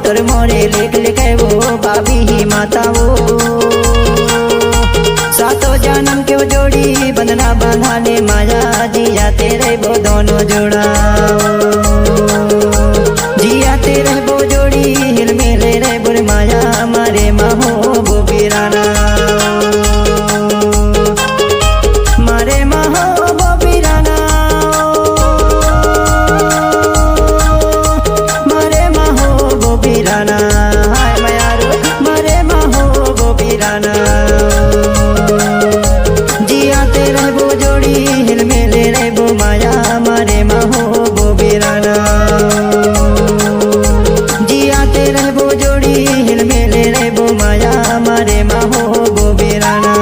तोर मोरे लिख लिखे वो भाभी ही माता वो सातों जन्म के वो जोड़ी बंधना बंधाने माया जिया तेरे वो दोनों जोड़ा जिया तेरे वो जोड़ी हिल मिले रे बुर माया मारे महो वो बीराना मारे महो वो बीराना मारे महो वो बीराना हाय मयारो मारे महो वो बीराना जिया तेरे वो जोड़ी हिल मिले रे वो माया मारे महो वो बीराना जिया तेरे वो जोड़ी हिल मिले रे वो माया मारे महो वो बीराना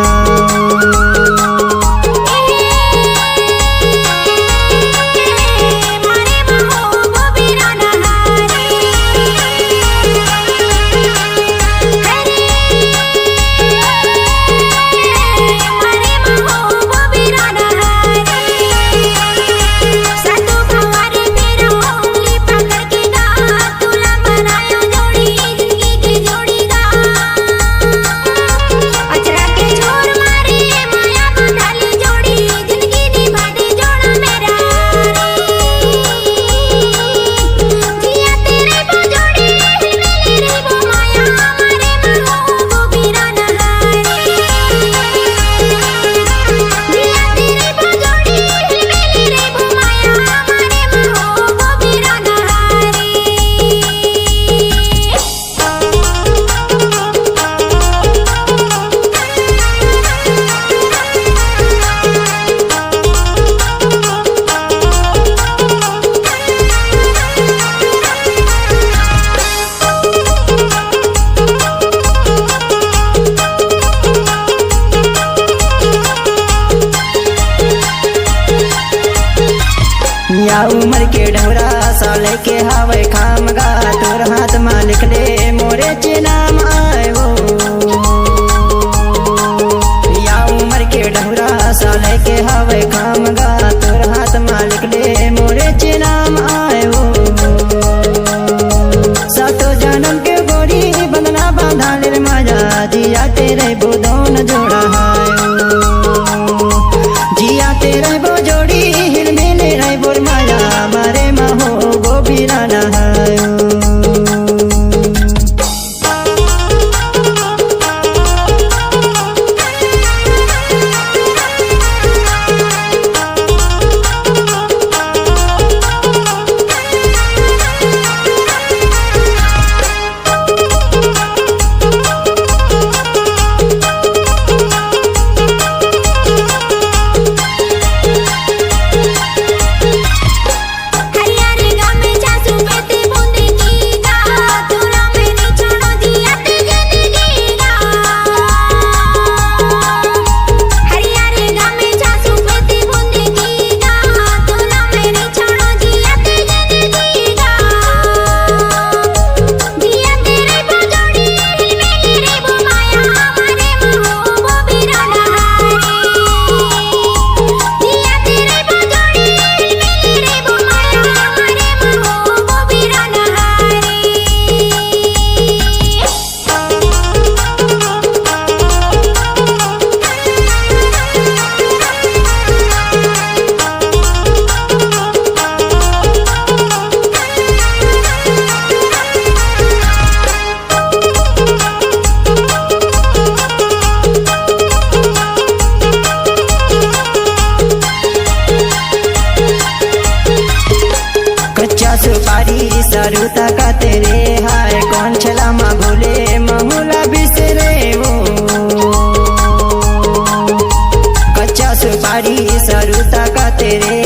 या उमर के ढोरा साल के हवे खामगा तोर हाथ में लिख दे मोरे चे नाम आए वो या उमर के ढोरा साल के हवे खामगा तोर हाथ में लिख दे मोरे चे नाम आए वो सातों जन्म के गोरी बंधना बांधा ले माया जिया तेरे बुदौन जोड़ा है जिया तेरे वो जोड़ी हिल मिले रे बुर माया मारे महो वो बीराना है सुपारी सरुता का तेरे हाय कौन छला माँ भूले महुला बिसरे वो कच्चा सुपारी सरुता का तेरे